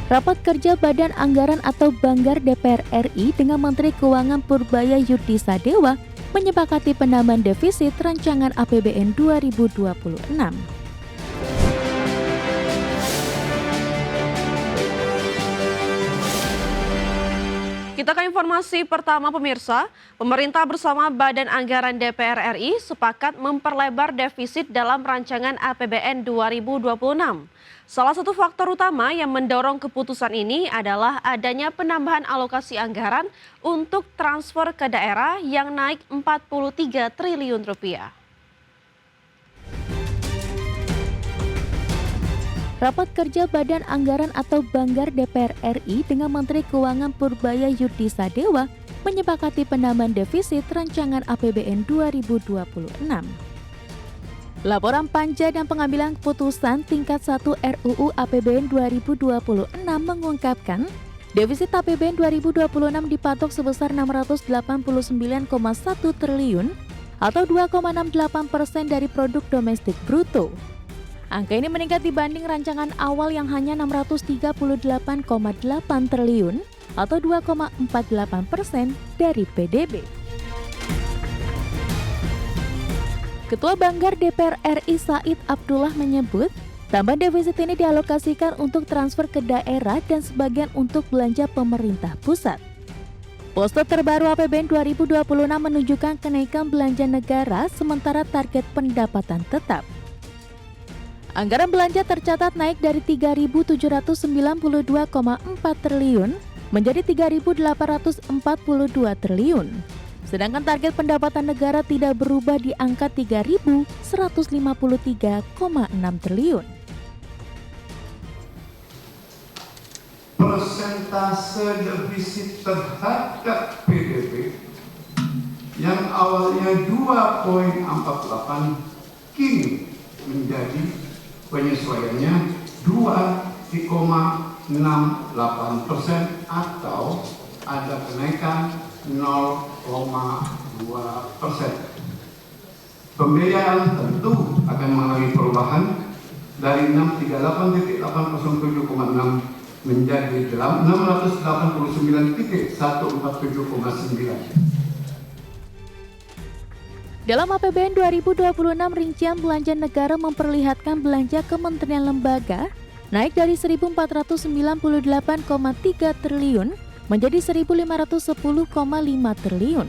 Rapat kerja Badan Anggaran atau Banggar DPR RI dengan Menteri Keuangan Purbaya Yudisadewa menyepakati penambahan defisit rancangan APBN 2026. Kita ke informasi pertama pemirsa, pemerintah bersama Badan Anggaran DPR RI sepakat memperlebar defisit dalam rancangan APBN 2026. Salah satu faktor utama yang mendorong keputusan ini adalah adanya penambahan alokasi anggaran untuk transfer ke daerah yang naik 43 triliun rupiah. Rapat kerja Badan Anggaran atau Banggar DPR RI dengan Menteri Keuangan Purbaya Yudisadewa menyepakati penambahan defisit rancangan APBN 2026. Laporan panja dan pengambilan keputusan tingkat 1 RUU APBN 2026 mengungkapkan defisit APBN 2026 dipatok sebesar 689,1 triliun atau 2,68% dari produk domestik bruto. Angka ini meningkat dibanding rancangan awal yang hanya 638,8 triliun atau 2,48% dari PDB. Ketua Banggar DPR RI Said Abdullah menyebut, tambahan defisit ini dialokasikan untuk transfer ke daerah dan sebagian untuk belanja pemerintah pusat. Poster terbaru APBN 2026 menunjukkan kenaikan belanja negara sementara target pendapatan tetap. Anggaran belanja tercatat naik dari 3.792,4 triliun menjadi 3.842 triliun. Sedangkan target pendapatan negara tidak berubah di angka 3.153,6 triliun. Persentase defisit terhadap PDB yang awalnya 2,48 kini menjadi penyesuaiannya 2,68% atau ada kenaikan 0,2%. Pembiayaan tentu akan mengalami perubahan dari 638.807,6 menjadi 689.147,9. Dalam APBN 2026, rincian belanja negara memperlihatkan belanja kementerian lembaga naik dari 1.498,3 triliun menjadi 1.510,5 triliun.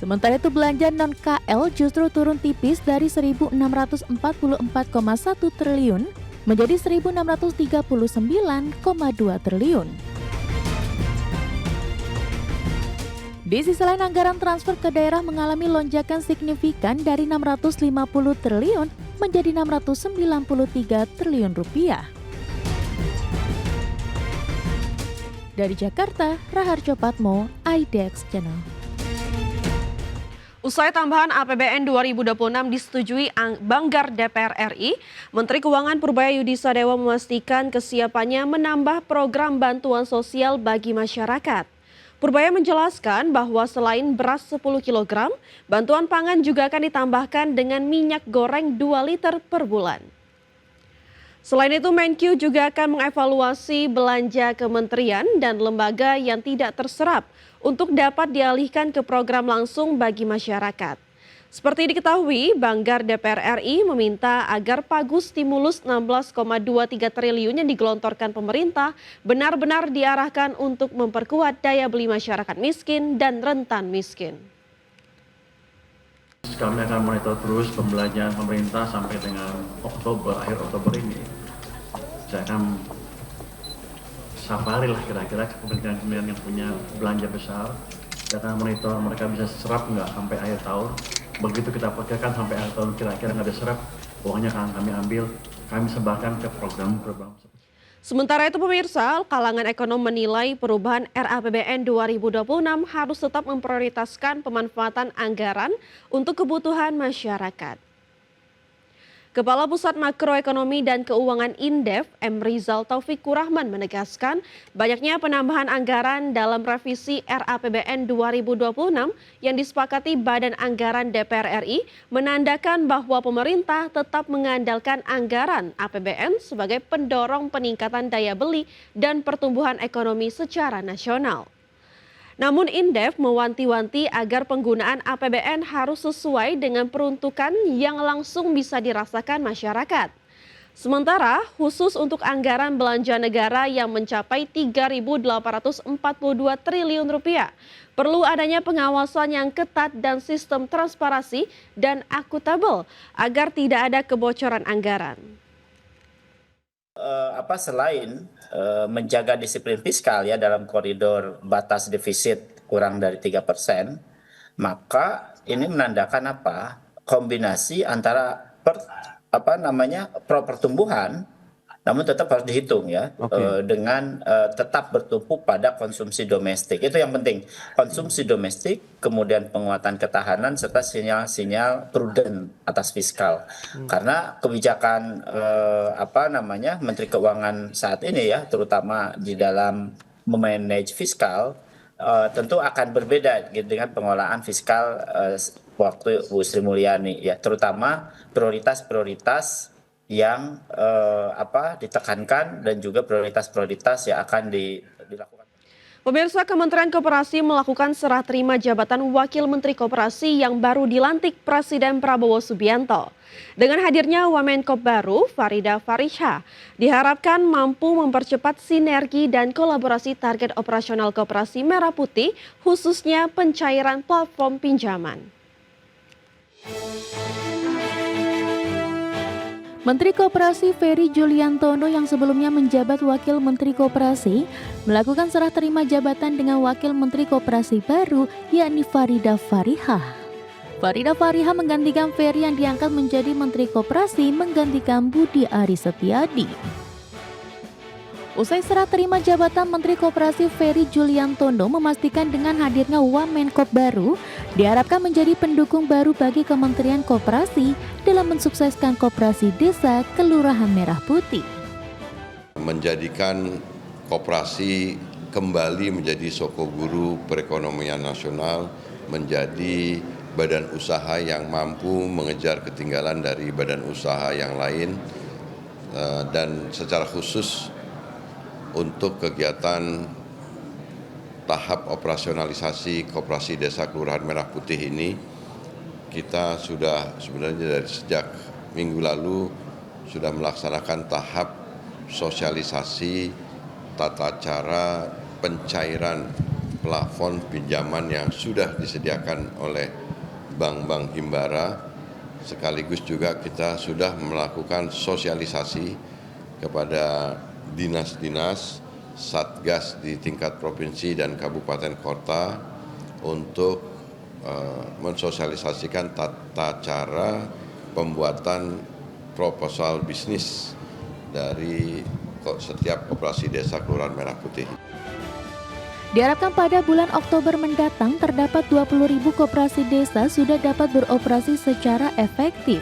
Sementara itu belanja non-KL justru turun tipis dari 1.644,1 triliun menjadi 1.639,2 triliun. Di sisi lain, anggaran transfer ke daerah mengalami lonjakan signifikan dari 650 triliun menjadi 693 triliun rupiah. Dari Jakarta, Raharjo Patmo, IDX Channel. Usai tambahan APBN 2026 disetujui Banggar DPR RI, Menteri Keuangan Purbaya Yudisadewa memastikan kesiapannya menambah program bantuan sosial bagi masyarakat. Purbaya menjelaskan bahwa selain beras 10 kg, bantuan pangan juga akan ditambahkan dengan minyak goreng 2 liter per bulan. Selain itu, Menkyu juga akan mengevaluasi belanja kementerian dan lembaga yang tidak terserap untuk dapat dialihkan ke program langsung bagi masyarakat. Seperti diketahui, Banggar DPR RI meminta agar pagu stimulus 16,23 triliun yang digelontorkan pemerintah benar-benar diarahkan untuk memperkuat daya beli masyarakat miskin dan rentan miskin. Kami akan monitor terus pembelanjaan pemerintah sampai dengan akhir Oktober ini. Saya akan safari lah kira-kira ke kementerian yang punya belanja besar. Saya akan monitor mereka bisa serap nggak sampai akhir tahun. Begitu kita perkirakan sampai akhir tahun kira-kira nggak ada serap, uangnya akan kami ambil, kami sebarkan ke program-program. Sementara itu pemirsa, kalangan ekonom menilai perubahan RAPBN 2026 harus tetap memprioritaskan pemanfaatan anggaran untuk kebutuhan masyarakat. Kepala Pusat Makroekonomi dan Keuangan Indef, M. Rizal Taufikur Rahman menegaskan banyaknya penambahan anggaran dalam revisi RAPBN 2026 yang disepakati Badan Anggaran DPR RI menandakan bahwa pemerintah tetap mengandalkan anggaran APBN sebagai pendorong peningkatan daya beli dan pertumbuhan ekonomi secara nasional. Namun Indef mewanti-wanti agar penggunaan APBN harus sesuai dengan peruntukan yang langsung bisa dirasakan masyarakat. Sementara khusus untuk anggaran belanja negara yang mencapai 3.842 triliun rupiah, perlu adanya pengawasan yang ketat dan sistem transparansi dan akuntabel agar tidak ada kebocoran anggaran. Selain menjaga disiplin fiskal ya dalam koridor batas defisit kurang dari 3%, maka ini menandakan kombinasi antara pertumbuhan, namun tetap harus dihitung ya, dengan tetap bertumpu pada konsumsi domestik. Itu yang penting, konsumsi domestik, kemudian penguatan ketahanan serta sinyal-sinyal prudent atas fiskal. Karena kebijakan Menteri Keuangan saat ini ya, terutama di dalam memanage fiskal, tentu akan berbeda gitu dengan pengolahan fiskal waktu Bu Sri Mulyani ya, terutama prioritas-prioritas yang ditekankan dan juga prioritas-prioritas yang akan dilakukan. Pemirsa, Kementerian Koperasi melakukan serah terima jabatan Wakil Menteri Koperasi yang baru dilantik Presiden Prabowo Subianto. Dengan hadirnya Wamenkop baru, Farida Fariha, diharapkan mampu mempercepat sinergi dan kolaborasi target operasional Koperasi Merah Putih, khususnya pencairan platform pinjaman. Menteri Koperasi Ferry Juliantono yang sebelumnya menjabat Wakil Menteri Koperasi melakukan serah terima jabatan dengan Wakil Menteri Koperasi baru yakni Farida Fariha. Farida Fariha menggantikan Ferry yang diangkat menjadi Menteri Koperasi menggantikan Budi Aris Setiadi. Usai serah terima jabatan, Menteri Koperasi Ferry Juliantono memastikan dengan hadirnya Wamenkop baru diharapkan menjadi pendukung baru bagi Kementerian Koperasi dalam mensukseskan koperasi desa Kelurahan Merah Putih. Menjadikan koperasi kembali menjadi sokoguru perekonomian nasional, menjadi badan usaha yang mampu mengejar ketinggalan dari badan usaha yang lain, dan secara khusus untuk kegiatan tahap operasionalisasi koperasi desa Kelurahan Merah Putih ini, kita sudah sebenarnya dari sejak minggu lalu sudah melaksanakan tahap sosialisasi tata cara pencairan plafon pinjaman yang sudah disediakan oleh bank-bank himbara. Sekaligus juga kita sudah melakukan sosialisasi kepada dinas-dinas, satgas di tingkat provinsi dan kabupaten kota untuk mensosialisasikan tata cara pembuatan proposal bisnis dari setiap koperasi desa Kelurahan Merah Putih. Diharapkan pada bulan Oktober mendatang terdapat 20.000 koperasi desa sudah dapat beroperasi secara efektif.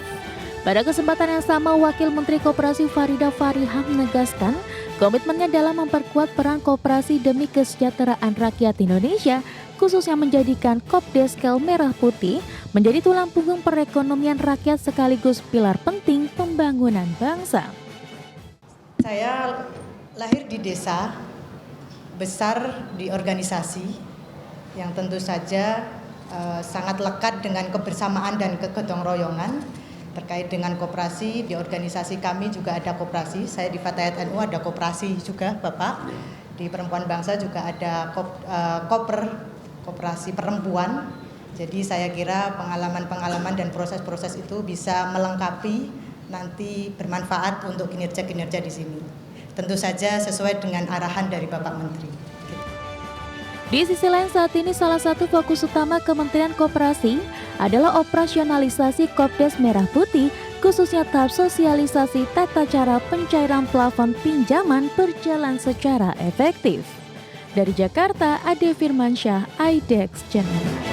Pada kesempatan yang sama, Wakil Menteri Koperasi Farida Fariha menegaskan komitmennya dalam memperkuat peran koperasi demi kesejahteraan rakyat Indonesia, khususnya menjadikan Kopdeskel Merah Putih menjadi tulang punggung perekonomian rakyat sekaligus pilar penting pembangunan bangsa. Saya lahir di desa, besar di organisasi yang tentu saja sangat lekat dengan kebersamaan dan kegotong royongan. Terkait dengan koperasi, di organisasi kami juga ada koperasi. Saya di Fatayat NU ada koperasi juga, Bapak. Di Perempuan Bangsa juga ada koperasi perempuan. Jadi saya kira pengalaman-pengalaman dan proses-proses itu bisa melengkapi, nanti bermanfaat untuk kinerja-kinerja di sini. Tentu saja sesuai dengan arahan dari Bapak Menteri. Di sisi lain, saat ini salah satu fokus utama Kementerian Koperasi adalah operasionalisasi Kopdes Merah Putih, khususnya tahap sosialisasi tata cara pencairan plafon pinjaman berjalan secara efektif. Dari Jakarta, Ade Firmansyah, IDEX Channel.